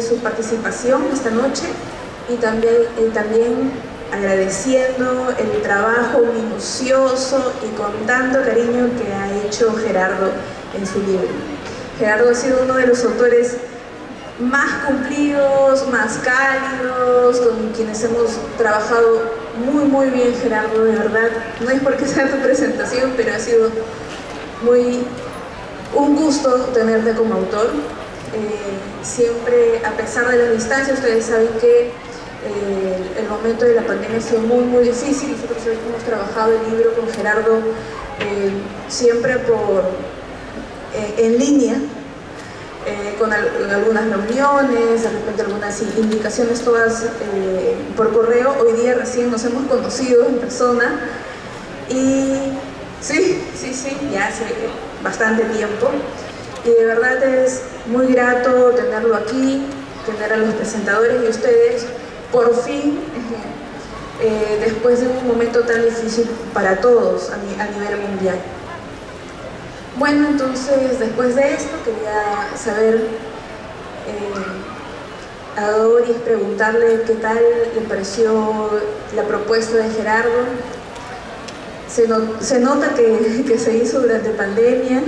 su participación esta noche y también agradeciendo el trabajo minucioso y con tanto cariño que ha hecho Gerardo en su libro. Gerardo ha sido uno de los autores más cumplidos, más cálidos, con quienes hemos trabajado muy bien, Gerardo, de verdad. No es porque sea tu presentación, pero ha sido un gusto tenerte como autor. Siempre, a pesar de las distancias, ustedes saben que el momento de la pandemia ha sido muy difícil. Nosotros hemos trabajado el libro con Gerardo siempre en línea, con algunas reuniones, de repente algunas indicaciones todas por correo. Hoy día recién nos hemos conocido en persona y sí, ya hace bastante tiempo, y de verdad es muy grato tenerlo aquí, tener a los presentadores y ustedes por fin, después de un momento tan difícil para todos a nivel mundial. Bueno, entonces después de esto quería saber a Doris, preguntarle qué tal le pareció la propuesta de Gerardo. Se nota que se hizo durante pandemia.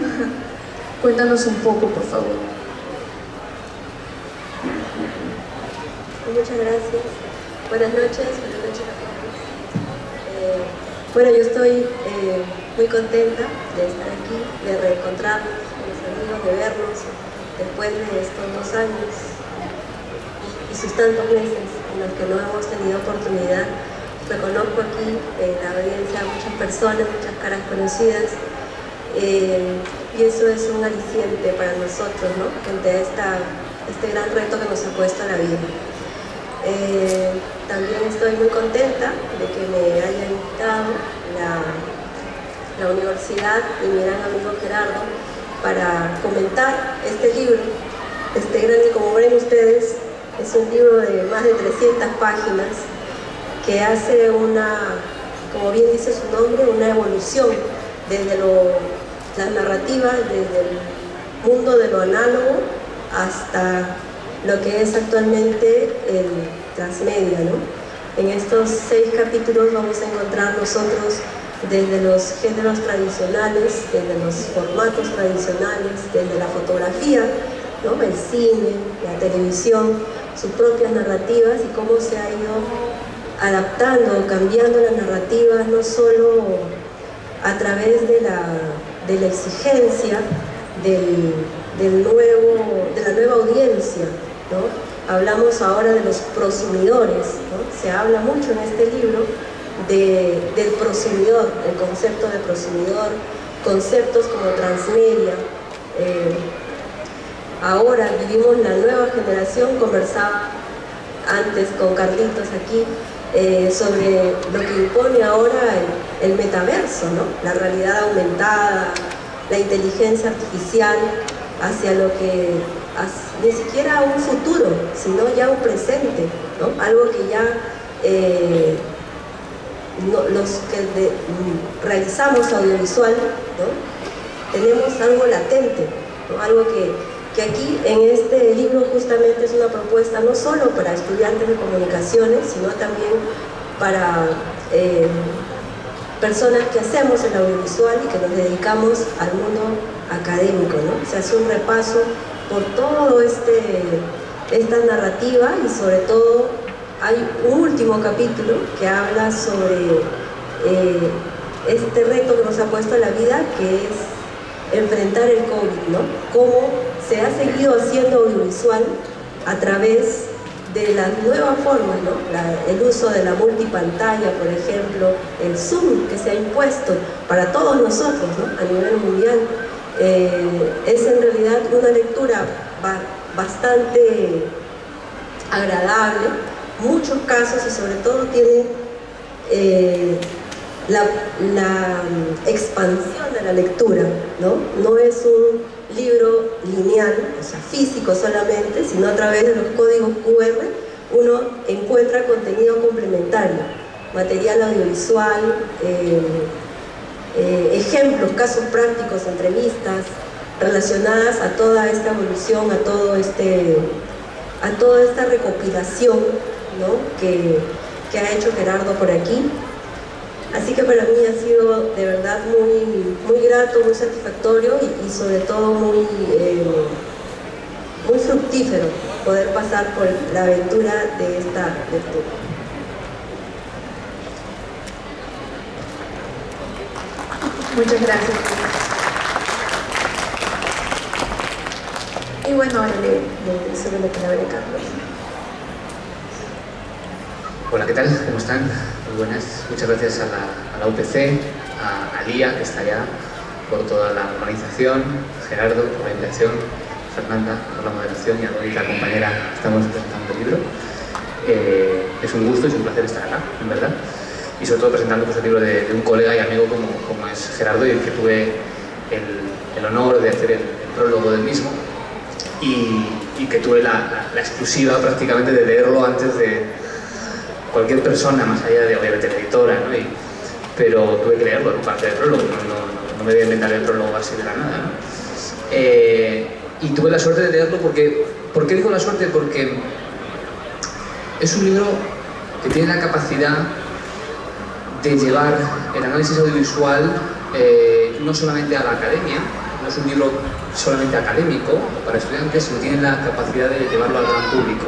Cuéntanos un poco, por favor. Muchas gracias. Buenas noches a todos. Bueno, yo estoy muy contenta de estar aquí, de reencontrarnos con los amigos, de vernos después de estos 2 años y sus tantos meses en los que no hemos tenido oportunidad. Reconozco aquí en la audiencia a muchas personas, muchas caras conocidas, y eso es un aliciente para nosotros, ¿no? Frente a este gran reto que nos ha puesto la vida. También estoy muy contenta de que me haya invitado la universidad y mi gran amigo Gerardo para comentar este libro, grande, como ven ustedes, es un libro de más de 300 páginas que hace como bien dice su nombre, una evolución desde las narrativas, desde el mundo de lo análogo hasta lo que es actualmente el transmedia, ¿no? En estos 6 capítulos vamos a encontrar nosotros desde los géneros tradicionales, desde los formatos tradicionales, desde la fotografía, ¿no? El cine, la televisión, sus propias narrativas y cómo se ha ido adaptando, cambiando las narrativas, no solo a través de la exigencia de la nueva audiencia, ¿no? Hablamos ahora de los prosumidores, ¿no? Se habla mucho en este libro del prosumidor, el concepto de prosumidor, conceptos como transmedia. Ahora vivimos la nueva generación, conversaba antes con Carlitos aquí, sobre lo que impone ahora el metaverso, ¿no? La realidad aumentada, la inteligencia artificial, hacia lo que ni siquiera un futuro, sino ya un presente, ¿no? Algo que ya los que realizamos audiovisual, ¿no? Tenemos algo latente, ¿no? Algo que aquí en este libro justamente es una propuesta no solo para estudiantes de comunicaciones, sino también para personas que hacemos el audiovisual y que nos dedicamos al mundo académico, ¿no? Se hace un repaso por todo esta narrativa y sobre todo hay un último capítulo que habla sobre este reto que nos ha puesto la vida, que es enfrentar el COVID, ¿no? Cómo se ha seguido haciendo audiovisual a través de las nuevas formas, ¿no? El uso de la multipantalla, por ejemplo, el Zoom que se ha impuesto para todos nosotros, ¿no? A nivel mundial. Es en realidad una lectura bastante agradable, muchos casos y sobre todo tiene la expansión de la lectura, ¿no? No es un libro lineal, o sea, físico solamente, sino a través de los códigos QR uno encuentra contenido complementario, material audiovisual, ejemplos, casos prácticos, entrevistas relacionadas a toda esta evolución, a a toda esta recopilación, ¿no?, que ha hecho Gerardo por aquí. Así que para mí ha sido de verdad muy grato, muy satisfactorio y sobre todo muy fructífero poder pasar por la aventura de esta lectura. Muchas gracias. Y bueno, ahora le cedo la palabra a Carlos. Hola, ¿qué tal? ¿Cómo están? Muy buenas. Muchas gracias a la UPC, a Lía, que está allá, por toda la organización, Gerardo, por la invitación, Fernanda, por la moderación, y a Dori, la compañera que estamos presentando el libro. Es un gusto y es un placer estar acá, en verdad. Y sobre todo presentando pues, el libro de un colega y amigo como es Gerardo, y el que tuve el honor de hacer el prólogo del mismo, y que tuve la exclusiva prácticamente de leerlo antes de cualquier persona, más allá de obviamente la editora, ¿no? Pero tuve que leerlo en parte del prólogo, no me voy a inventar el prólogo así de la nada, ¿no? Y tuve la suerte de leerlo porque... ¿Por qué digo la suerte? Porque es un libro que tiene la capacidad de llevar el análisis audiovisual no solamente a la academia, no es un libro solamente académico para estudiantes, sino tiene la capacidad de llevarlo al gran público,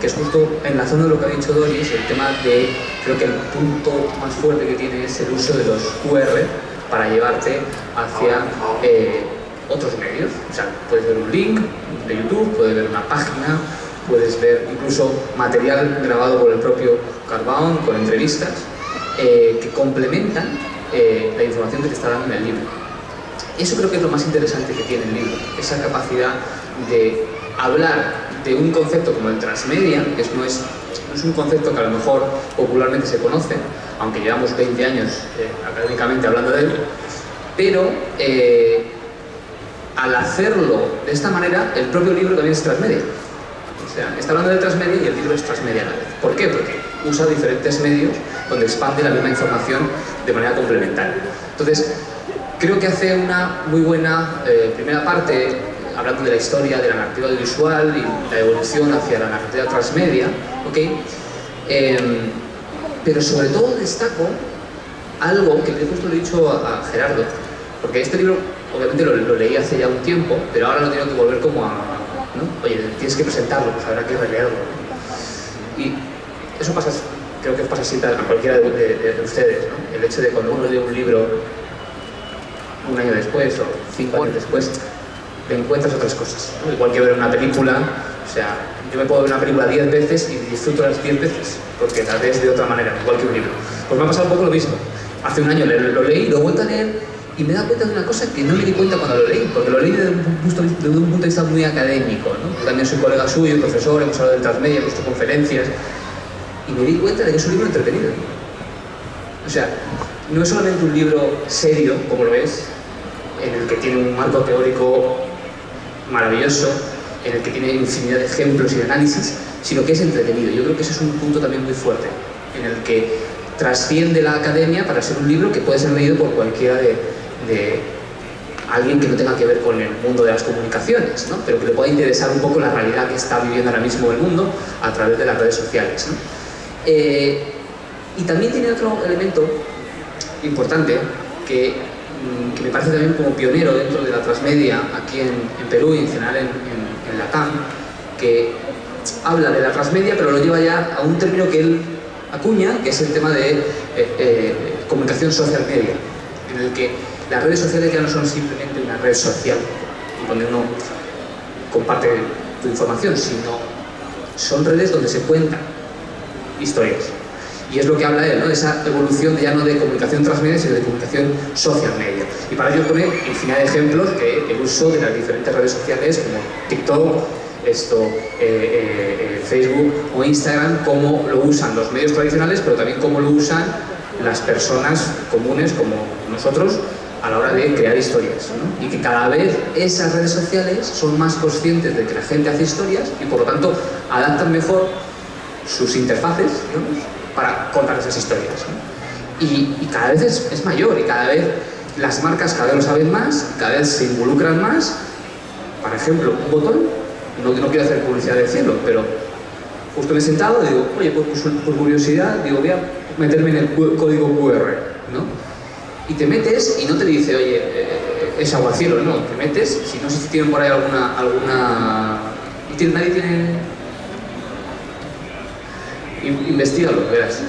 que es justo enlazando lo que ha dicho Doris, el tema de, creo que el punto más fuerte que tiene es el uso de los QR para llevarte hacia otros medios. O sea, puedes ver un link de YouTube, puedes ver una página, puedes ver incluso material grabado por el propio Carbaón, con entrevistas, que complementan la información que te está dando en el libro. Eso creo que es lo más interesante que tiene el libro, esa capacidad de hablar de un concepto como el transmedia, que no es un concepto que a lo mejor popularmente se conoce, aunque llevamos 20 años académicamente hablando de él, pero al hacerlo de esta manera, el propio libro también es transmedia. O sea, está hablando de transmedia y el libro es transmedia a la vez. ¿Por qué? Porque usa diferentes medios donde expande la misma información de manera complementaria. Entonces, creo que hace una muy buena primera parte, hablando de la historia de la narrativa audiovisual y la evolución hacia la narrativa transmedia, ¿okay? Pero sobre todo destaco algo que justo le he dicho a Gerardo, porque este libro obviamente lo leí hace ya un tiempo, pero ahora lo tengo que volver como ¿no? Oye, tienes que presentarlo, pues habrá que releerlo. Y eso pasa, creo que pasa siempre a cualquiera de ustedes, ¿no? El hecho de cuando uno lee un libro un año después o 5 años después, te encuentras otras cosas, ¿no? Igual que ver una película, o sea, yo me puedo ver una película 10 veces y disfruto las 10 veces, porque la ves de otra manera, igual que un libro. Pues me ha pasado un poco lo mismo. Hace un año lo leí, lo he vuelto a leer y me he dado cuenta de una cosa que no me di cuenta cuando lo leí, porque lo leí desde un punto de vista muy académico, ¿no? Yo también soy colega suyo, profesor, hemos hablado del transmedia, hemos hecho conferencias, y me di cuenta de que es un libro entretenido. O sea, no es solamente un libro serio, como lo es, en el que tiene un marco teórico maravilloso, en el que tiene infinidad de ejemplos y de análisis, sino que es entretenido. Yo creo que ese es un punto también muy fuerte, en el que trasciende la academia para ser un libro que puede ser leído por cualquiera de alguien que no tenga que ver con el mundo de las comunicaciones, ¿no? Pero que le pueda interesar un poco la realidad que está viviendo ahora mismo el mundo a través de las redes sociales, ¿no? Y también tiene otro elemento importante que me parece también como pionero dentro de la transmedia aquí en Perú y en general en Latam, que habla de la transmedia pero lo lleva ya a un término que él acuña, que es el tema de comunicación social media, en el que las redes sociales ya no son simplemente una red social donde uno comparte tu información, sino son redes donde se cuentan historias. Y es lo que habla él, ¿no? De esa evolución ya no de comunicación transmedia, sino de comunicación social media. Y para ello pone infinidad de ejemplos que el uso de las diferentes redes sociales como TikTok, Facebook o Instagram, cómo lo usan los medios tradicionales, pero también cómo lo usan las personas comunes como nosotros a la hora de crear historias, ¿no? Y que cada vez esas redes sociales son más conscientes de que la gente hace historias y por lo tanto adaptan mejor sus interfaces, ¿no? Para contar esas historias, ¿no? Y cada vez es mayor y cada vez las marcas cada vez lo saben más, cada vez se involucran más. Por ejemplo, un botón no quiero hacer publicidad del cielo, pero justo me he sentado y digo, oye, pues por curiosidad, digo, voy a meterme en el código QR, ¿no? Y te metes y no te dice, oye, es aguacielo, no, te metes, si no sé si tienen por ahí alguna... ¿Nadie tiene...? Investígalo, verás.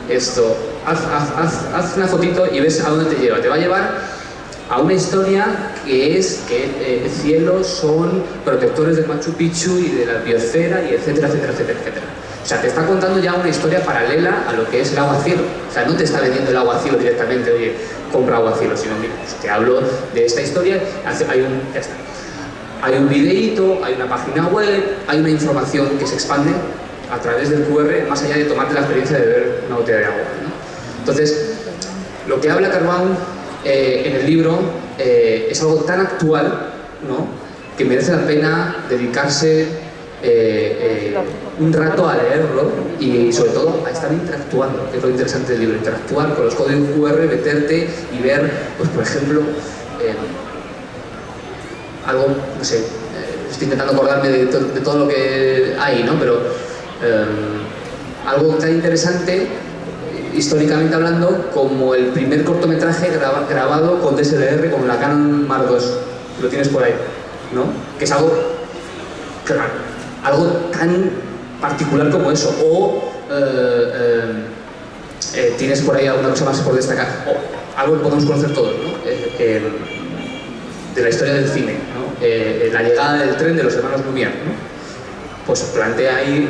Esto, haz una fotito y ves a dónde te lleva. Te va a llevar a una historia que es que cielos son protectores del Machu Picchu y de la biosfera y etcétera, etcétera, etcétera, etcétera. O sea, te está contando ya una historia paralela a lo que es el aguacielo. O sea, no te está vendiendo el aguacielo directamente, oye, compra aguacielo, sino, mira, pues te hablo de esta historia, ya está. Hay un videíto, hay una página web, hay una información que se expande a través del QR, más allá de tomarte la experiencia de beber una botella de agua, ¿no? Entonces, lo que habla Carbón en el libro es algo tan actual, ¿no?, que merece la pena dedicarse un rato a leerlo y sobre todo a estar interactuando, que es lo interesante del libro, interactuar con los códigos QR, meterte y ver, pues por ejemplo, algo, no sé, estoy intentando acordarme de todo lo que hay, ¿no?, pero algo tan interesante históricamente hablando como el primer cortometraje grabado con DSLR con la Canon Mark II, lo tienes por ahí, ¿no?, que es algo, claro, algo tan particular como eso, o tienes por ahí alguna cosa más por destacar, o algo que podemos conocer todos, ¿no?, de la historia del cine, ¿no?, la llegada del tren de los hermanos Lumière, ¿no?, pues plantea ahí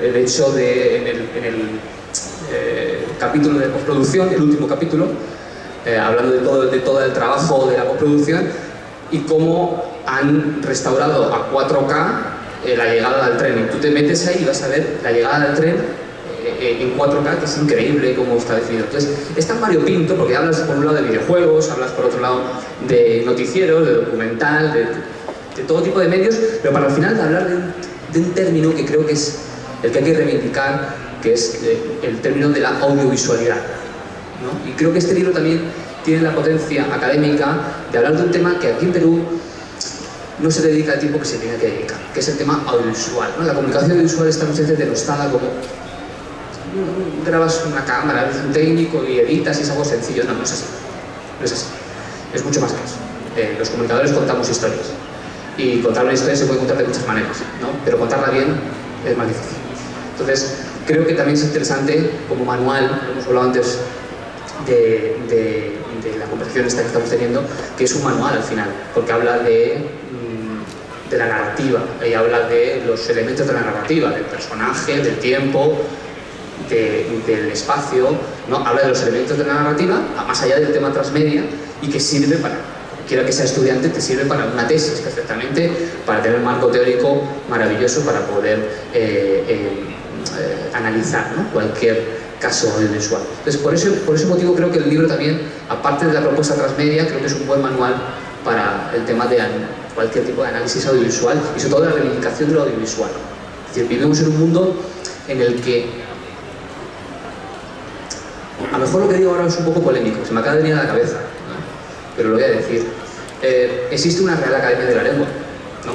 el hecho de, en el capítulo de postproducción, el último capítulo, hablando de todo el trabajo de la postproducción y cómo han restaurado a 4K la llegada del tren. Y tú te metes ahí y vas a ver la llegada del tren en 4K, que es increíble cómo está definido. Entonces, es tan variopinto porque hablas por un lado de videojuegos, hablas por otro lado de noticieros, de documental, de todo tipo de medios, pero para al final hablar de un término que creo que es el que hay que reivindicar, que es el término de la audiovisualidad, ¿no? Y creo que este libro también tiene la potencia académica de hablar de un tema que aquí en Perú no se dedica el tiempo que se tiene que dedicar, que es el tema audiovisual, ¿no? La comunicación audiovisual está muchas veces denostada como grabas una cámara, eres un técnico y editas y es algo sencillo. No, no es así, no es así, es mucho más que eso. Los comunicadores contamos historias y contar una historia se puede contar de muchas maneras, ¿no?, pero contarla bien es más difícil. Entonces, creo que también es interesante como manual, lo hemos hablado antes de la conversación esta que estamos teniendo, que es un manual al final, porque habla de la narrativa, y habla de los elementos de la narrativa, del personaje, del tiempo, del espacio, ¿no? Habla de los elementos de la narrativa, más allá del tema transmedia, y que sirve para, quiera que sea estudiante, te sirve para una tesis perfectamente, para tener un marco teórico maravilloso para poder analizar, ¿no?, cualquier caso audiovisual. Entonces, por ese motivo creo que el libro también, aparte de la propuesta transmedia, creo que es un buen manual para el tema de cualquier tipo de análisis audiovisual y sobre todo la reivindicación de lo audiovisual. Es decir, vivimos en un mundo en el que, a lo mejor lo que digo ahora es un poco polémico, se me acaba de venir a la cabeza, ¿no?, pero lo voy a decir. Existe una Real Academia de la Lengua, ¿no?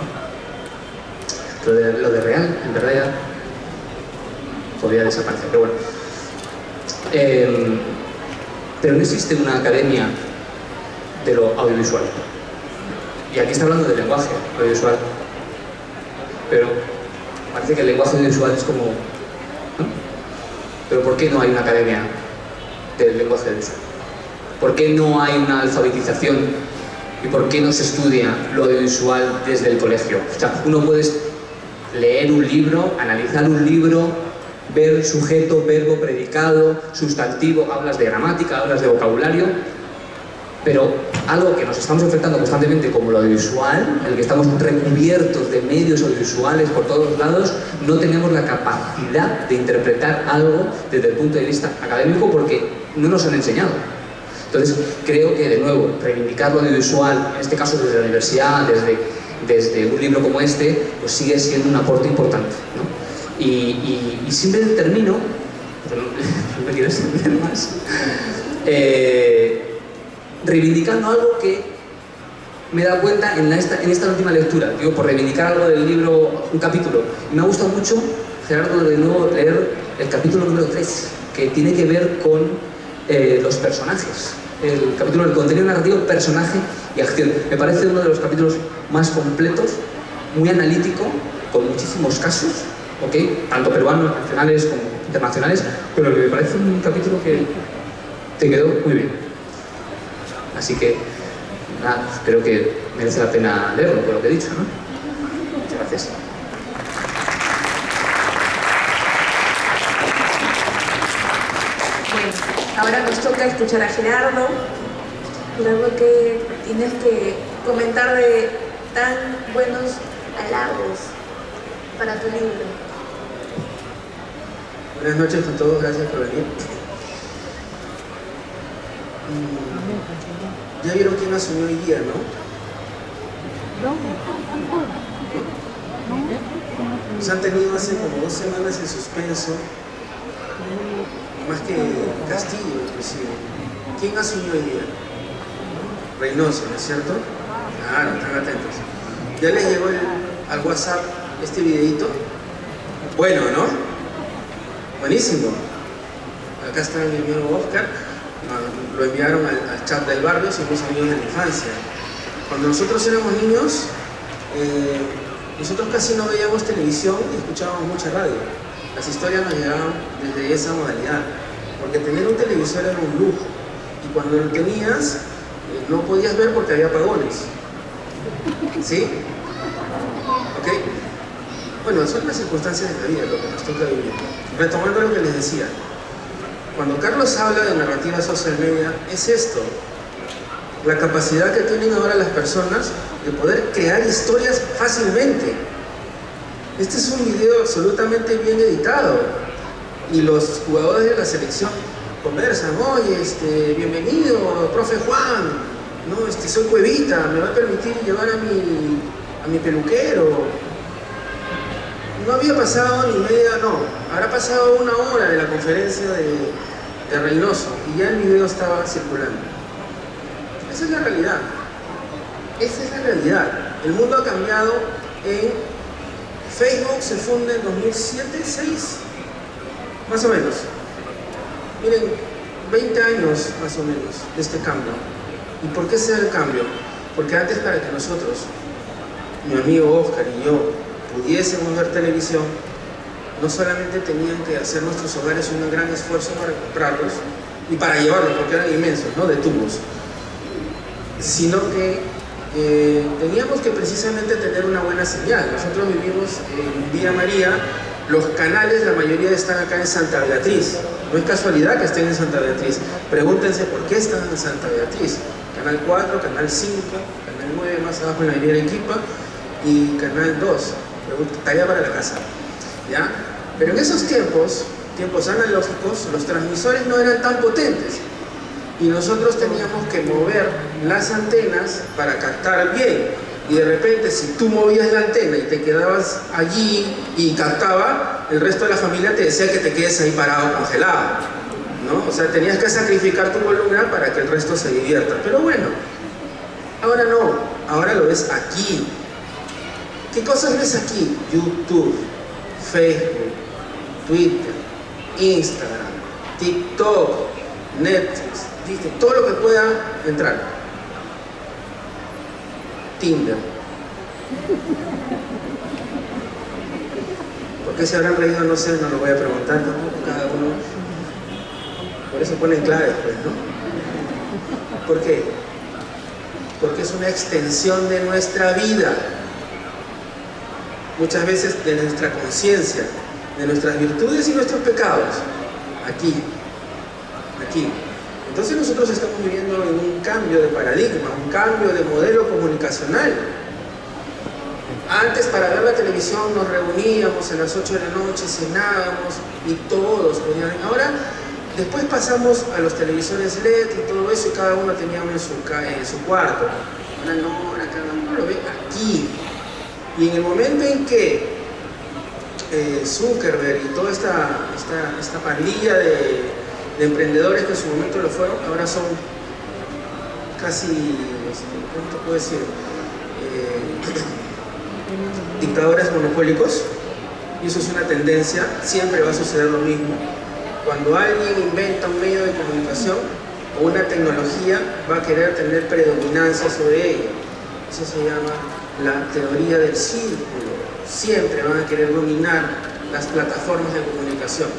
Lo de real, en verdad ya podría desaparecer, pero bueno. Pero no existe una academia de lo audiovisual. Y aquí está hablando del lenguaje audiovisual. Pero parece que el lenguaje audiovisual es como, ¿no? Pero ¿por qué no hay una academia del lenguaje audiovisual? ¿Por qué no hay una alfabetización? ¿Y por qué no se estudia lo audiovisual desde el colegio? O sea, uno puede leer un libro, analizar un libro, ver sujeto, verbo, predicado, sustantivo, hablas de gramática, hablas de vocabulario, pero algo que nos estamos enfrentando constantemente como lo audiovisual, en el que estamos recubiertos de medios audiovisuales por todos lados, no tenemos la capacidad de interpretar algo desde el punto de vista académico porque no nos han enseñado. Entonces, creo que, de nuevo, reivindicar lo audiovisual, en este caso desde la universidad, desde un libro como este, pues sigue siendo un aporte importante, ¿no? Y siempre termino, pero no me quiero extender más, reivindicando algo que me he dado cuenta en esta última lectura, digo, por reivindicar algo del libro, un capítulo. Me ha gustado mucho, Gerardo, de nuevo leer el capítulo número 3, que tiene que ver con los personajes. El capítulo del contenido narrativo, personaje y acción. Me parece uno de los capítulos más completos, muy analítico, con muchísimos casos, ¿ok? Tanto peruanos, nacionales como internacionales, pero que me parece un capítulo que te quedó muy bien. Así que, nada, creo que merece la pena leerlo, por lo que he dicho, ¿no? Muchas gracias. Bueno, ahora nos toca escuchar a Gerardo. Gerardo, ¿qué tienes que comentar de tan buenos halagos para tu libro? Buenas noches con todos, gracias por venir. Ya vieron quién asumió hoy día, ¿no? Nos han tenido hace como 2 semanas en suspenso, más que castigo, inclusive. ¿Quién asumió hoy día? Reynoso, ¿no es cierto? Claro, están atentos. ¿Ya les llegó al WhatsApp este videito? Bueno, ¿no? Buenísimo. Acá está mi amigo Oscar. Lo enviaron al chat del barrio, somos amigos de la infancia. Cuando nosotros éramos niños, nosotros casi no veíamos televisión y escuchábamos mucha radio. Las historias nos llegaban desde esa modalidad, porque tener un televisor era un lujo. Y cuando lo tenías, no podías ver porque había apagones. ¿Sí? ¿Ok? Bueno, son las circunstancias de la vida, lo que nos toca vivir. Retomando lo que les decía, cuando Carlos habla de narrativa social media, es esto, la capacidad que tienen ahora las personas de poder crear historias fácilmente. Este es un video absolutamente bien editado y los jugadores de la selección conversan, oye, bienvenido, profe Juan, no, soy Cuevita, me va a permitir llevar a mi peluquero. No había pasado ni media, no, habrá pasado 1 hora de la conferencia de Reynoso y ya el video estaba circulando. Esa es la realidad. Esa es la realidad. El mundo ha cambiado. Facebook se funda en 2007, 2006, más o menos. Miren, 20 años más o menos de este cambio. ¿Y por qué se da el cambio? Porque antes, para que nosotros, mi amigo Oscar y yo, pudiésemos ver televisión, no solamente tenían que hacer nuestros hogares un gran esfuerzo para comprarlos y para llevarlos, porque eran inmensos, ¿no?, de tubos, sino que teníamos que precisamente tener una buena señal. Nosotros vivimos en Villa María, los canales, la mayoría están acá en Santa Beatriz. No es casualidad que estén en Santa Beatriz. Pregúntense por qué están en Santa Beatriz. Canal 4, Canal 5, Canal 9, más abajo en la Avenida Arequipa, y Canal 2, talla para la casa, ¿ya? Pero en esos tiempos analógicos, los transmisores no eran tan potentes y nosotros teníamos que mover las antenas para captar bien. Y de repente, si tú movías la antena y te quedabas allí y captaba, el resto de la familia te decía que te quedes ahí parado, congelado, ¿no? O sea, tenías que sacrificar tu columna para que el resto se divierta. Pero bueno, ahora no, ahora lo ves aquí. ¿Qué cosas ves aquí? YouTube, Facebook, Twitter, Instagram, TikTok, Netflix, Disney, todo lo que pueda entrar. Tinder. ¿Por qué se habrán reído? No sé, no lo voy a preguntar tampoco, cada uno. Por eso ponen claves, pues, ¿no? ¿Por qué? Porque es una extensión de nuestra vida. Muchas veces de nuestra conciencia, de nuestras virtudes y nuestros pecados. Aquí. Entonces nosotros estamos viviendo en un cambio de paradigma, un cambio de modelo comunicacional. Antes, para ver la televisión nos reuníamos a las 8 de la noche, cenábamos y todos podían. Ahora, después pasamos a los televisores LED y todo eso, y cada uno tenía uno en su cuarto. Ahora no, ahora cada uno lo ve aquí. Y en el momento en que Zuckerberg y toda esta pandilla de emprendedores que en su momento lo fueron, ahora son casi, ¿cómo te puedo decir? Dictadores monopólicos, y eso es una tendencia, siempre va a suceder lo mismo. Cuando alguien inventa un medio de comunicación o una tecnología, va a querer tener predominancia sobre ella. Eso se llama la teoría del círculo. Siempre van a querer dominar las plataformas de comunicación.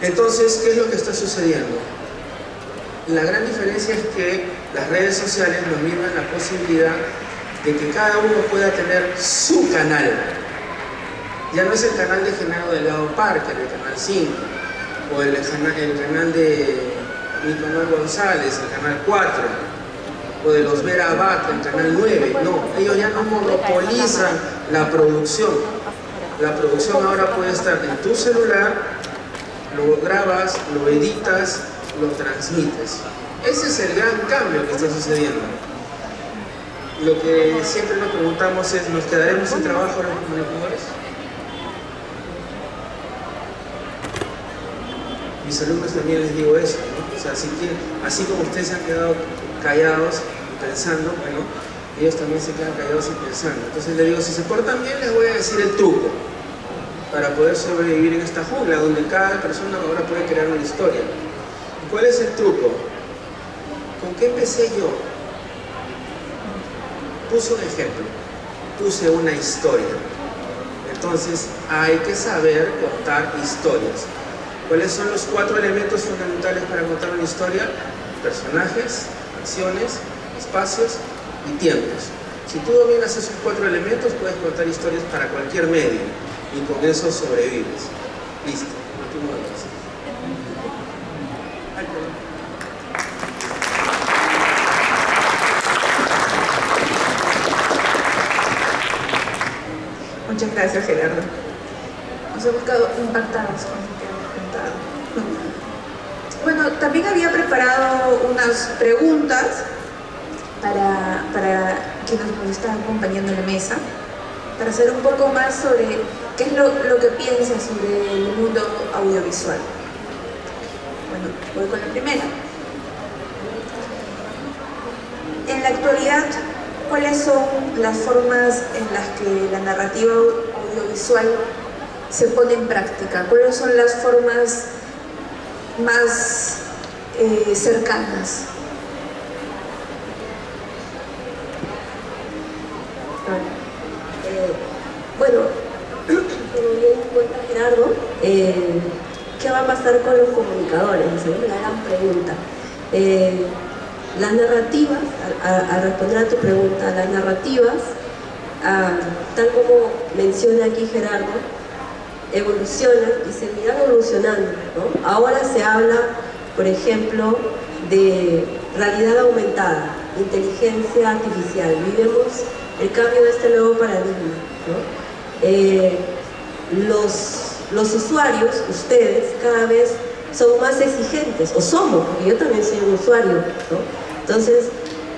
Entonces, ¿qué es lo que está sucediendo? La gran diferencia es que las redes sociales nos brindan la posibilidad de que cada uno pueda tener su canal. Ya no es el canal de Genaro Delgado Parker, el canal 5, o el canal de Nicanor González, el canal 4, o de los Vera Abad, el canal 9. No, ellos ya no monopolizan la producción. La producción ahora puede estar en tu celular, lo grabas, lo editas, lo transmites. Ese es el gran cambio que está sucediendo. Lo que siempre nos preguntamos es, ¿nos quedaremos sin trabajo los comunicadores? Mis alumnos también les digo eso, ¿no? O sea, así como ustedes se han quedado callados y pensando, bueno, ellos también se quedan callados y pensando. Entonces les digo, si se portan bien, les voy a decir el truco para poder sobrevivir en esta jungla, donde cada persona ahora puede crear una historia. ¿Y cuál es el truco? ¿Con qué empecé yo? Puse un ejemplo, puse una historia. Entonces hay que saber contar historias. ¿Cuáles son los 4 elementos fundamentales para contar una historia? Personajes, acciones, espacios y tiempos. Si tú dominas esos 4 elementos, puedes contar historias para cualquier medio y con eso sobrevives. Listo. Último de los. Muchas gracias, Gerardo. Nos he buscado impactados con lo que hemos contado. Bueno, también había preparado unas preguntas para quienes nos están acompañando en la mesa, para saber un poco más sobre qué es lo que piensan sobre el mundo audiovisual. Bueno, voy con la primera. En la actualidad, ¿cuáles son las formas en las que la narrativa audiovisual se pone en práctica? ¿Cuáles son las formas más cercanas? Bueno, como bien cuenta Gerardo, ¿qué va a pasar con los comunicadores? Esa es la gran pregunta. Las narrativas, al responder a tu pregunta, las narrativas, tal como menciona aquí Gerardo, evolucionan y seguirán evolucionando, ¿no? Ahora se habla, por ejemplo, de realidad aumentada, inteligencia artificial. Vivimos el cambio de este nuevo paradigma, ¿no? Los usuarios, ustedes, cada vez son más exigentes, o somos, porque yo también soy un usuario, ¿no? Entonces,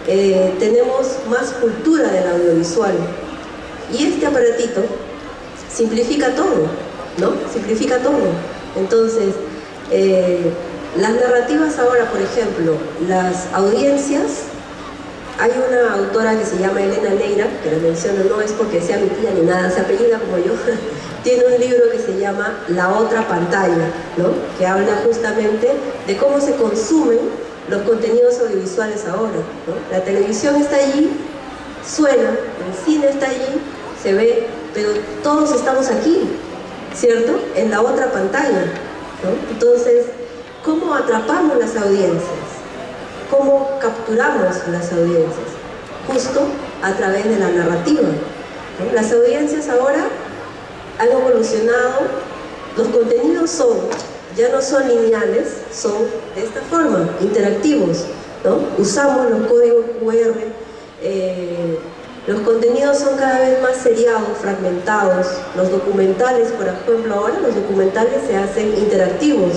tenemos más cultura del audiovisual. Y este aparatito simplifica todo, ¿no? Simplifica todo. Entonces, las narrativas ahora, por ejemplo, las audiencias, hay una autora que se llama Elena Neira, que la menciono no es porque sea mi tía ni nada, se apellida como yo, tiene un libro que se llama La Otra Pantalla, ¿no? Que habla justamente de cómo se consumen los contenidos audiovisuales ahora, ¿no? La televisión está allí, suena, el cine está allí, se ve, pero todos estamos aquí, ¿cierto? En la otra pantalla, ¿no? Entonces, ¿cómo atrapamos las audiencias? ¿Cómo capturamos las audiencias? Justo a través de la narrativa, ¿no? Las audiencias ahora han evolucionado, los contenidos ya no son lineales, son de esta forma, interactivos, ¿no? Usamos los códigos QR, los contenidos son cada vez más seriados, fragmentados. Los documentales, por ejemplo, ahora los documentales se hacen interactivos,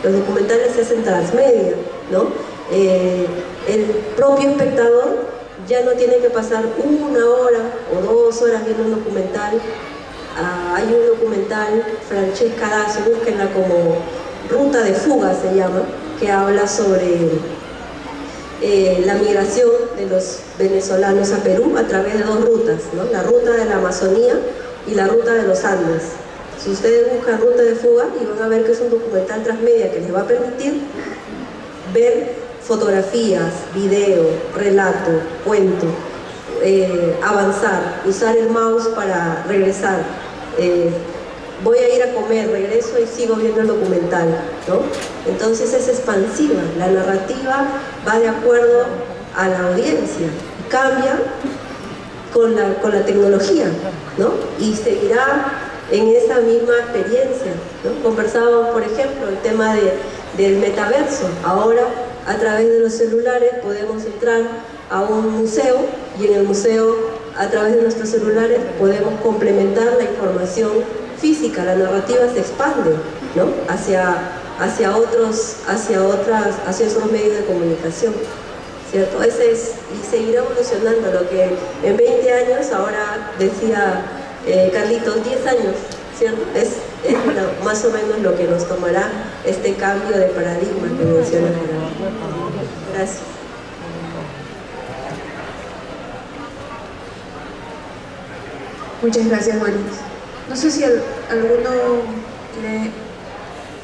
los documentales se hacen transmedia, ¿no? El propio espectador ya no tiene que pasar 1 hora o 2 horas viendo un documental. Hay un documental, Francesca Dazo, búsquenla como Ruta de Fuga se llama, que habla sobre la migración de los venezolanos a Perú a través de dos rutas, ¿no? La ruta de la Amazonía y la ruta de los Andes. Si ustedes buscan Ruta de Fuga, y van a ver que es un documental transmedia que les va a permitir ver fotografías, video, relato, cuento, avanzar, usar el mouse para regresar. Voy a ir a comer, regreso y sigo viendo el documental, ¿no? Entonces es expansiva, la narrativa va de acuerdo a la audiencia, cambia con la tecnología, ¿no? Y seguirá en esa misma experiencia, ¿no? Conversábamos, por ejemplo, el tema del metaverso. Ahora, a través de los celulares, podemos entrar a un museo y en el museo, a través de nuestros celulares, podemos complementar la información física. La narrativa se expande, ¿no? hacia otros medios de comunicación, ¿cierto? Y seguirá evolucionando. Lo que en 20 años, ahora decía Carlitos, 10 años, ¿cierto? Es más o menos lo que nos tomará este cambio de paradigma que menciona Gerardo. Gracias. Muchas gracias, Boris. No sé si alguno quiere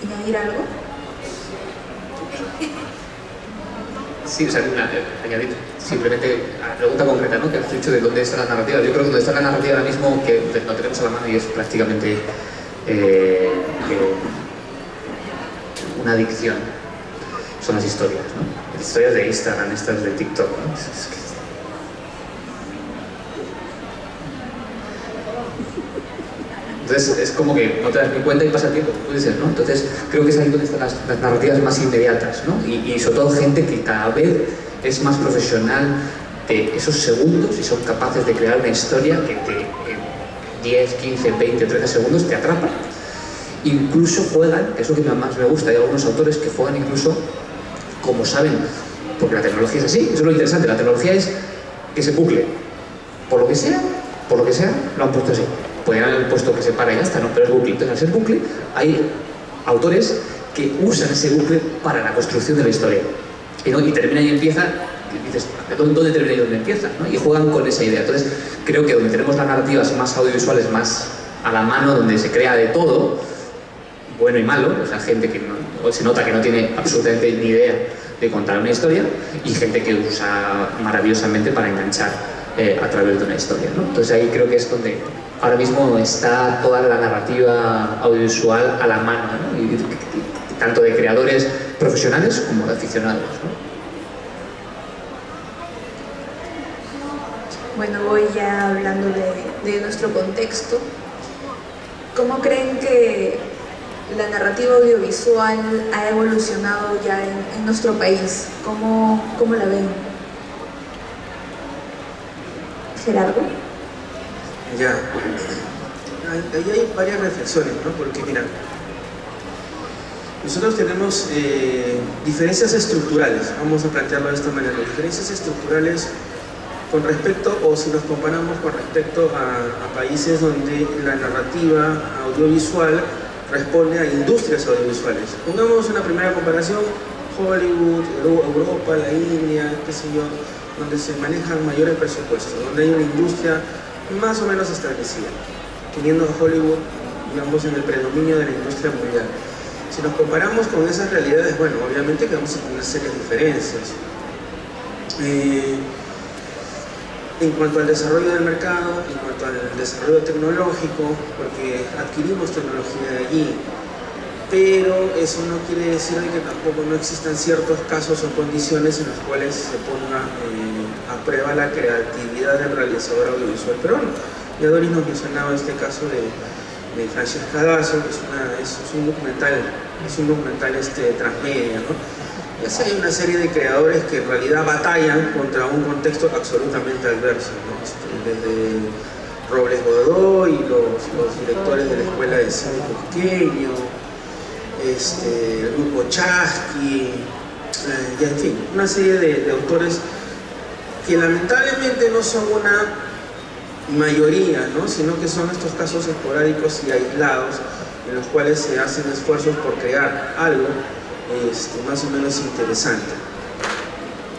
añadir algo. Sí, o sea, añadir simplemente a la pregunta concreta, ¿no? Que has dicho de dónde está la narrativa. Yo creo que donde está la narrativa ahora mismo, que lo tenemos a la mano y es prácticamente una adicción, son las historias, ¿no? Las historias de Instagram, estas de TikTok, ¿no? Entonces es como que no te das ni cuenta y pasa el tiempo, puede ser, ¿no? Entonces creo que es ahí donde están las narrativas más inmediatas, ¿no? Y sobre todo gente que cada vez es más profesional de esos segundos y son capaces de crear una historia que en 10, 15, 20, 30 segundos te atrapa. Incluso juegan, que es lo que más me gusta, hay algunos autores que juegan incluso como saben, porque la tecnología es así, eso es lo interesante, la tecnología es que se bucle, por lo que sea, lo han puesto así. Podrían haber puesto que se para y ya está, ¿no? Pero es bucle. Entonces, al ser bucle, hay autores que usan ese bucle para la construcción de la historia. Y termina y empieza, y dices, ¿dónde termina y dónde empieza? ¿No? Y juegan con esa idea. Entonces, creo que donde tenemos las narrativas más audiovisuales, más a la mano, donde se crea de todo, bueno y malo, o sea, gente que se nota que no tiene absolutamente ni idea de contar una historia, y gente que usa maravillosamente para enganchar a través de una historia, ¿no? Entonces ahí creo que es donde ahora mismo está toda la narrativa audiovisual a la mano, ¿no? Y tanto de creadores profesionales como de aficionados, ¿no? Bueno, voy ya hablando de nuestro contexto. ¿Cómo creen que la narrativa audiovisual ha evolucionado ya en nuestro país? ¿Cómo la ven? Gerardo. Ya, ahí hay varias reflexiones, ¿no? Porque mira, nosotros tenemos diferencias estructurales, vamos a plantearlo de esta manera, diferencias estructurales con respecto, o si nos comparamos con respecto a países donde la narrativa audiovisual responde a industrias audiovisuales. Pongamos una primera comparación, Hollywood, Europa, la India, qué sé yo, donde se manejan mayores presupuestos, donde hay una industria más o menos establecida, teniendo a Hollywood, digamos, en el predominio de la industria mundial. Si nos comparamos con esas realidades, bueno, obviamente que vamos a tener serias diferencias. En cuanto al desarrollo del mercado, en cuanto al desarrollo tecnológico, porque adquirimos tecnología de allí, pero eso no quiere decir que tampoco no existan ciertos casos o condiciones en los cuales se ponga a prueba la creatividad del realizador audiovisual peruano. Ya Doris nos mencionaba este caso de Francesca Dazo, que es un documental transmedia, ¿no? Y así hay una serie de creadores que en realidad batallan contra un contexto absolutamente adverso, ¿no? Desde Robles Godoy, los directores de la Escuela de Cine Cusqueño, el grupo Chasqui, y en fin, una serie de autores que lamentablemente no son una mayoría, ¿no? Sino que son estos casos esporádicos y aislados en los cuales se hacen esfuerzos por crear algo más o menos interesante.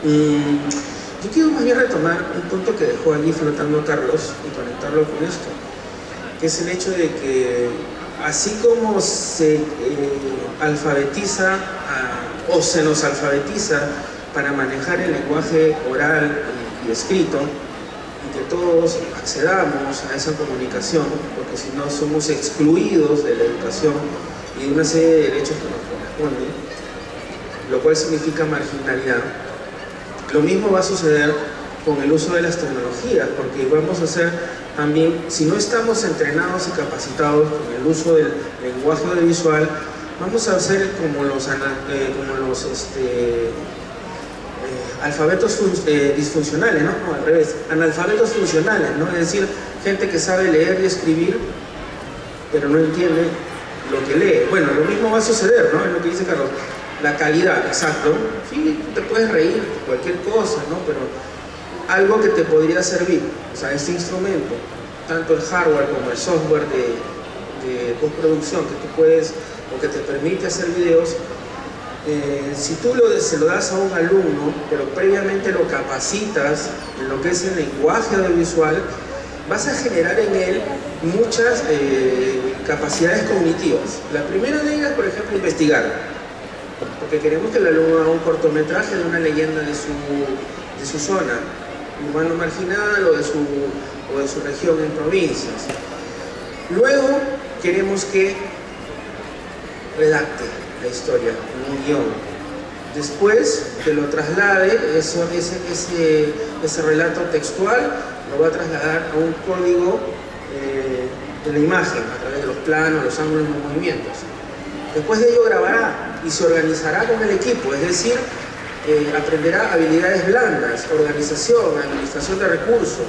Yo quiero más bien retomar un punto que dejó allí flotando Carlos y conectarlo con esto, que es el hecho de que así como se alfabetiza o se nos alfabetiza para manejar el lenguaje oral y escrito, y que todos accedamos a esa comunicación, porque si no somos excluidos de la educación y de una serie de derechos que nos corresponden, lo cual significa marginalidad. Lo mismo va a suceder con el uso de las tecnologías, porque vamos a hacer también, si no estamos entrenados y capacitados con el uso del lenguaje audiovisual, vamos a hacer como los alfabetos disfuncionales, ¿no? No, al revés, analfabetos funcionales, ¿no? Es decir, gente que sabe leer y escribir, pero no entiende lo que lee. Bueno, lo mismo va a suceder, ¿no? Es lo que dice Carlos. La calidad, exacto. Sí, te puedes reír, cualquier cosa, ¿no? Pero algo que te podría servir, o sea, este instrumento, tanto el hardware como el software de postproducción que tú puedes, o que te permite hacer videos, si tú se lo das a un alumno, pero previamente lo capacitas en lo que es el lenguaje audiovisual, vas a generar en él muchas capacidades cognitivas. La primera de ellas, por ejemplo, investigar. Porque queremos que el alumno haga un cortometraje de una leyenda de su zona, urbano marginal o de su región en provincias. Luego queremos que redacte la historia en un guión. Después que lo traslade, ese relato textual lo va a trasladar a un código de la imagen a través de los planos, los ángulos y los movimientos. Después de ello grabará y se organizará con el equipo, es decir, aprenderá habilidades blandas, organización, administración de recursos.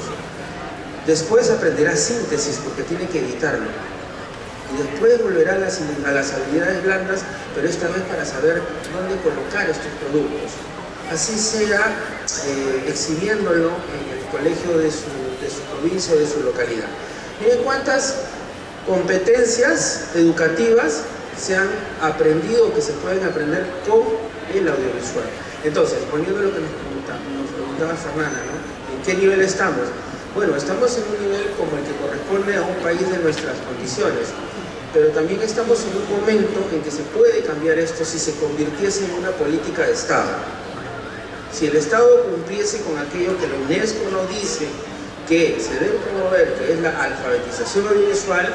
Después aprenderá síntesis porque tiene que editarlo. Y después volverá a las habilidades blandas, pero esta vez para saber dónde colocar estos productos. Así sea exhibiéndolo en el colegio de su provincia o de su localidad. Miren cuántas competencias educativas se han aprendido o que se pueden aprender con el audiovisual. Entonces, volviendo a lo que nos preguntaba Fernanda, ¿no? ¿En qué nivel estamos? Bueno, estamos en un nivel como el que corresponde a un país de nuestras condiciones, pero también estamos en un momento en que se puede cambiar esto si se convirtiese en una política de Estado. Si el Estado cumpliese con aquello que la UNESCO nos dice que se debe promover, que es la alfabetización audiovisual,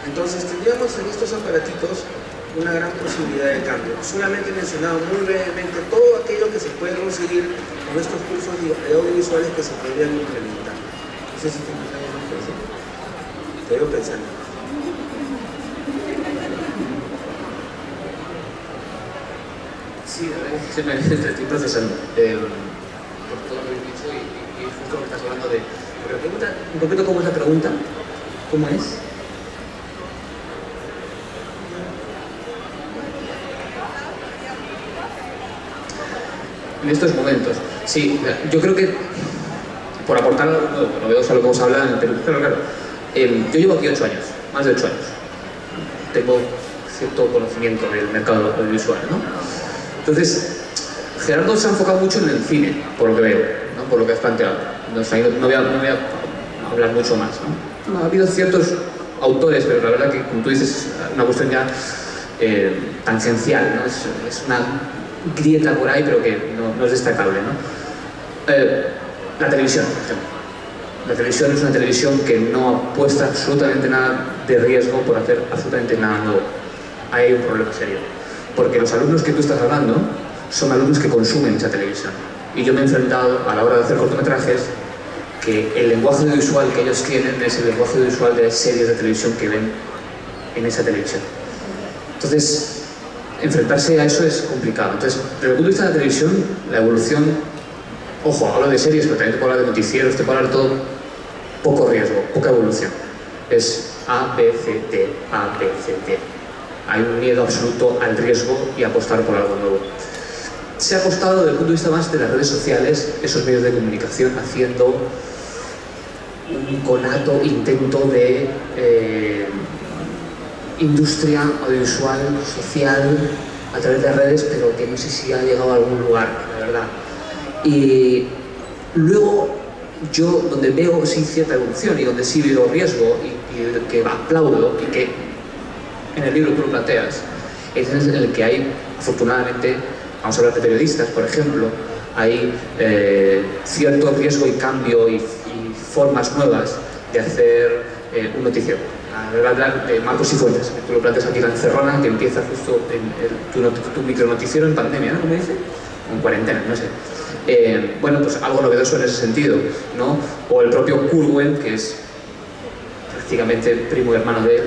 entonces tendríamos en estos aparatitos una gran posibilidad de cambio. Solamente he mencionado muy brevemente todo aquello que se puede conseguir con estos cursos audiovisuales que se podrían implementar. No sé si tienes algo más que decir. Te veo pensando. Sí, la verdad es que estoy procesando por todo lo que he dicho y justo lo que estás hablando de... Pero pregunta, un poquito cómo es la pregunta, ¿cómo es? En estos momentos, sí, yo creo que por aportar novedoso a lo que hemos hablado en el Perú, claro, yo llevo aquí 8 años, más de 8 años, tengo cierto conocimiento del mercado audiovisual, ¿no? Entonces, Gerardo se ha enfocado mucho en el cine, por lo que veo, ¿no? Por lo que has planteado, no voy a hablar mucho más, ¿no? Ha habido ciertos autores, pero la verdad que, como tú dices, es una cuestión ya tangencial, ¿no? Es una grieta por ahí, pero que no es destacable, ¿no? La televisión, por ejemplo. La televisión es una televisión que no apuesta absolutamente nada de riesgo por hacer absolutamente nada nuevo. Ahí hay un problema serio. Porque los alumnos que tú estás hablando son alumnos que consumen esa televisión. Y yo me he enfrentado a la hora de hacer cortometrajes que el lenguaje audiovisual que ellos tienen es el lenguaje audiovisual de series de televisión que ven en esa televisión. Entonces, enfrentarse a eso es complicado. Entonces, desde el punto de vista de la televisión, la evolución, ojo, hablo de series, pero también te puedo hablar de noticieros, te puedo hablar de todo, poco riesgo, poca evolución. Es A, B, C, D, A, B, C, D. Hay un miedo absoluto al riesgo y apostar por algo nuevo. Se ha apostado desde el punto de vista más de las redes sociales, esos medios de comunicación, haciendo un conato intento de industria audiovisual, social, a través de redes, pero que no sé si ha llegado a algún lugar, la verdad. Y luego yo, donde veo sí cierta evolución y donde sí veo riesgo y que aplaudo y que en el libro tú lo planteas, es en el que hay, afortunadamente, vamos a hablar de periodistas, por ejemplo, hay cierto riesgo y cambio y formas nuevas de hacer un noticiero. Voy a hablar de Marcos Cifuentes, que tú lo planteas aquí en La Encerrona, que empieza justo tu micronoticiero en pandemia, ¿no? ¿Cómo dice? O en cuarentena, no sé. Bueno, pues algo novedoso en ese sentido, ¿no? O el propio Kurwen, que es prácticamente primo hermano de él.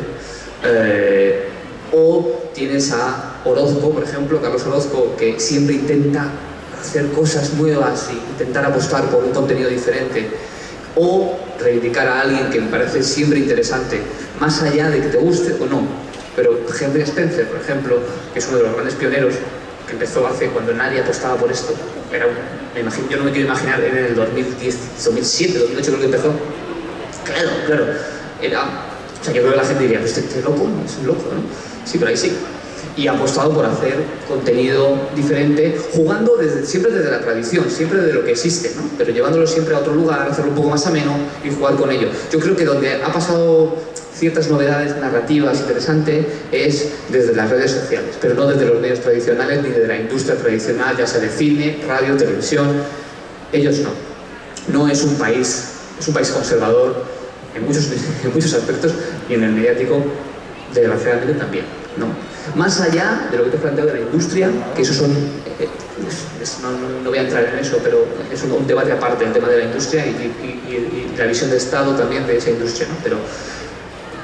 O tienes a Orozco, por ejemplo, Carlos Orozco, que siempre intenta hacer cosas nuevas e intentar apostar por un contenido diferente. O reivindicar a alguien que me parece siempre interesante, más allá de que te guste o no. Pero Henry Spencer, por ejemplo, que es uno de los grandes pioneros, que empezó hace cuando nadie apostaba por esto. Yo no me quiero imaginar, en el 2010, 2007, 2008 creo que empezó. Claro. O sea, yo creo que la gente diría, pues este loco, es un loco, ¿no? Sí, pero ahí sí. Y ha apostado por hacer contenido diferente, jugando siempre desde la tradición, siempre desde lo que existe, ¿no? Pero llevándolo siempre a otro lugar, hacerlo un poco más ameno y jugar con ello. Yo creo que donde ha pasado ciertas novedades narrativas interesantes es desde las redes sociales, pero no desde los medios tradicionales ni desde la industria tradicional, ya sea de cine, radio, televisión. Ellos no. No es un país conservador en muchos aspectos y en el mediático, desgraciadamente, también, ¿no? Más allá de lo que te he planteado de la industria, que eso son... no voy a entrar en eso, pero es un debate aparte, el tema de la industria y la visión de Estado también de esa industria, ¿no? Pero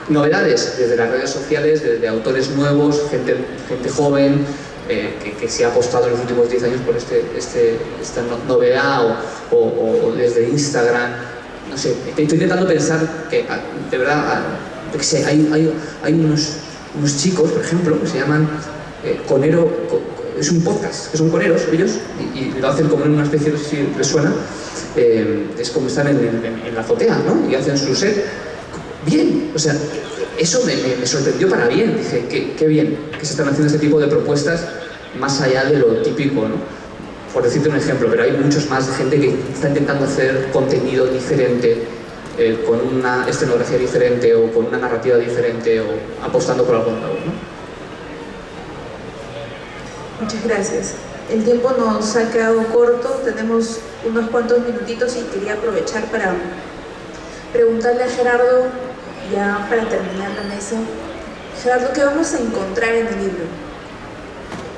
novedades desde las redes sociales, desde autores nuevos, gente joven, que se ha apostado en los últimos 10 años por esta novedad, o desde Instagram. No sé, estoy intentando pensar que, de verdad, hay unos chicos, por ejemplo, que se llaman Conero, es un podcast, que son coneros ellos, y lo hacen como en una especie, no sé si les suena, es como están en la azotea, ¿no? Y hacen su set. Bien, o sea, eso me sorprendió para bien. Dije, qué bien que se están haciendo este tipo de propuestas más allá de lo típico, ¿no? Por decirte un ejemplo, pero hay muchos más de gente que está intentando hacer contenido diferente, con una escenografía diferente o con una narrativa diferente o apostando por algún lado, ¿no? Muchas gracias. El tiempo nos ha quedado corto, tenemos unos cuantos minutitos y quería aprovechar para preguntarle a Gerardo, ya para terminar la mesa. Gerardo, ¿qué vamos a encontrar en el libro?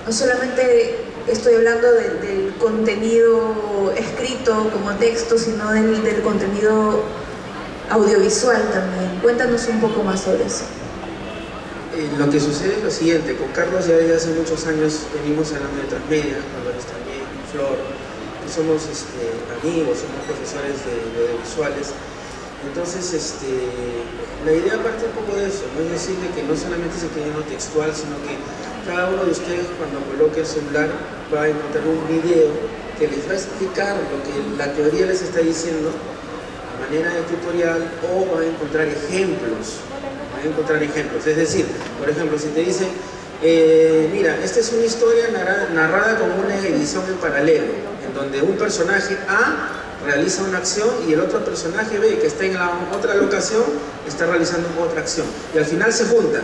No solamente estoy hablando del contenido escrito como texto, sino del contenido audiovisual también. Cuéntanos un poco más sobre eso. Lo que sucede es lo siguiente, con Carlos ya desde hace muchos años venimos hablando de transmedia, Álvarez también, Flor, somos amigos, somos profesores de audiovisuales. Entonces, la idea parte un poco de eso, ¿no? Es decir, de que no solamente se quede en lo textual, sino que cada uno de ustedes, cuando coloque el celular, va a encontrar un video que les va a explicar lo que la teoría les está diciendo a manera de tutorial, o va a encontrar ejemplos. Es decir, por ejemplo, si te dicen, mira, esta es una historia narrada con una edición en paralelo, en donde un personaje A realiza una acción y el otro personaje B, que está en la otra locación, está realizando otra acción. Y al final se juntan.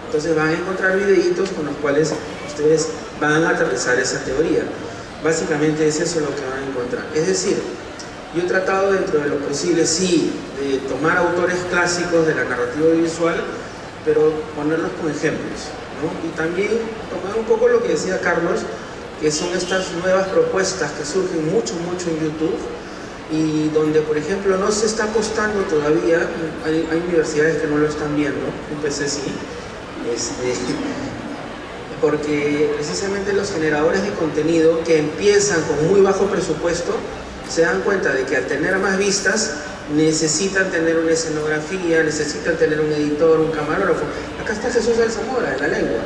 Entonces van a encontrar videitos con los cuales ustedes van a aterrizar esa teoría. Básicamente es eso lo que van a encontrar. Es decir, yo he tratado dentro de lo posible, sí, de tomar autores clásicos de la narrativa audiovisual, pero ponerlos con ejemplos, ¿no? Y también tomar un poco lo que decía Carlos, que son estas nuevas propuestas que surgen mucho en YouTube, y donde, por ejemplo, no se está apostando todavía, hay universidades que no lo están viendo, UPC sí, porque precisamente los generadores de contenido que empiezan con muy bajo presupuesto se dan cuenta de que al tener más vistas necesitan tener una escenografía, necesitan tener un editor, un camarógrafo. Acá está Jesús Alzamora, de La Lengua,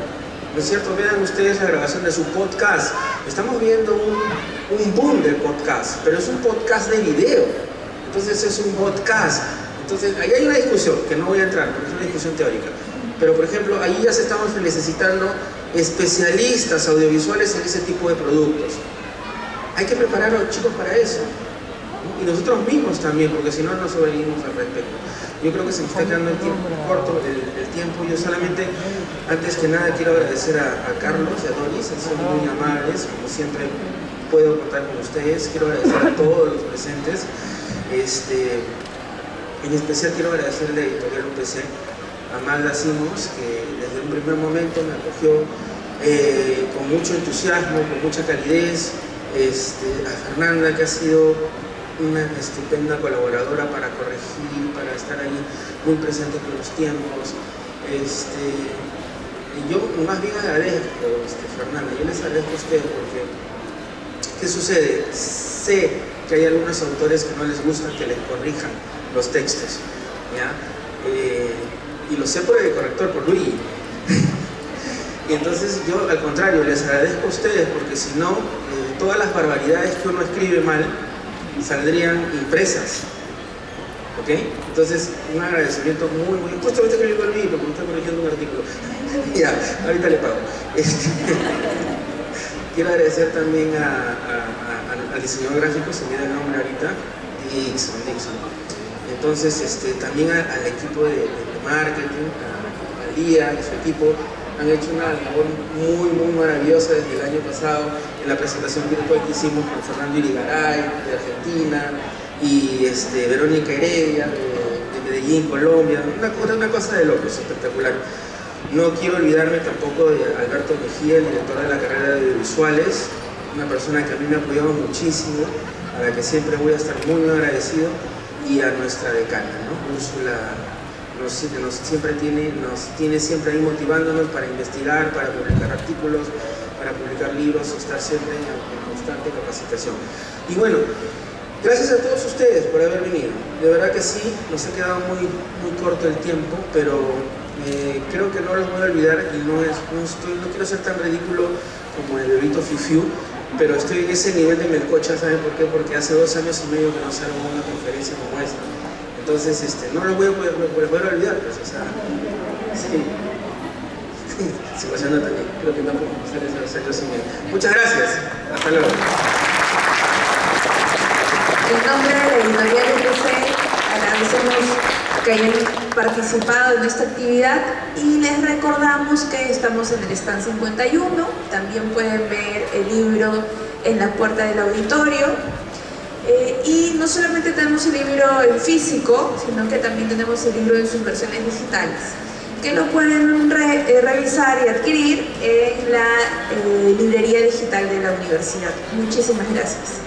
¿no es cierto? Vean ustedes la grabación de su podcast. Estamos viendo un boom del podcast, pero es un podcast de video, entonces es un podcast. Entonces ahí hay una discusión, que no voy a entrar, porque es una discusión teórica, pero por ejemplo, ahí ya estamos necesitando especialistas audiovisuales en ese tipo de productos. hay que preparar a los chicos para eso, ¿no? Y nosotros mismos también, porque si no, no sobrevivimos al respecto. Yo creo que se me está quedando el tiempo corto, el tiempo. Yo solamente, antes que nada, quiero agradecer a Carlos y a Doris, han sido muy amables, como siempre puedo contar con ustedes. Quiero agradecer a todos los presentes. En especial quiero agradecerle a Editorial UPC, a Magda Simos, que desde un primer momento me acogió con mucho entusiasmo, con mucha calidez, a Fernanda, que ha sido una estupenda colaboradora para corregir, para estar ahí muy presente con los tiempos. Yo más bien agradezco, Fernanda, yo les agradezco a ustedes porque, ¿qué sucede? Sé que hay algunos autores que no les gusta que les corrijan los textos, ¿ya? Y lo sé por el corrector, por Luigi. Y entonces yo, al contrario, les agradezco a ustedes porque si no, todas las barbaridades que uno escribe mal saldrían impresas, ¿ok? Entonces, un agradecimiento muy, muy... Justo ahorita que le digo al Luigi, porque me está corrigiendo un artículo. Ya, ahorita le pago. Quiero agradecer también al diseñador gráfico, se me da el nombre ahorita, Dixon. Entonces, también al equipo de marketing, a Lía y su equipo, han hecho una labor muy, muy maravillosa desde el año pasado en la presentación virtual que hicimos con Fernando Irigaray, de Argentina, y Verónica Heredia, de Medellín, Colombia. Una cosa de locos, espectacular. No quiero olvidarme tampoco de Alberto Mejía, el director de la carrera de audiovisuales, una persona que a mí me ha apoyado muchísimo, a la que siempre voy a estar muy agradecido, y a nuestra decana, ¿no? Úrsula, nos tiene siempre ahí motivándonos para investigar, para publicar artículos, para publicar libros, estar siempre en constante capacitación. Y bueno, gracias a todos ustedes por haber venido. De verdad que sí, nos ha quedado muy, muy corto el tiempo, pero creo que no los voy a olvidar y no quiero ser tan ridículo como el bebito Fifiu, pero estoy en ese nivel de melcocha. ¿Saben por qué? Porque hace 2 años y medio que no salgo a una conferencia como esta. Entonces, no lo voy a poder olvidar, pues, o sea, sí. Sí, pues también, creo que no puedo hacer esos años sin él. Muchas gracias, hasta luego. En nombre de la Editorial UPC, agradecemos que hayan participado en esta actividad y les recordamos que estamos en el stand 51, también pueden ver el libro en la puerta del auditorio. Y no solamente tenemos el libro en físico, sino que también tenemos el libro en sus versiones digitales, que lo pueden revisar y adquirir en la librería digital de la universidad. Muchísimas gracias.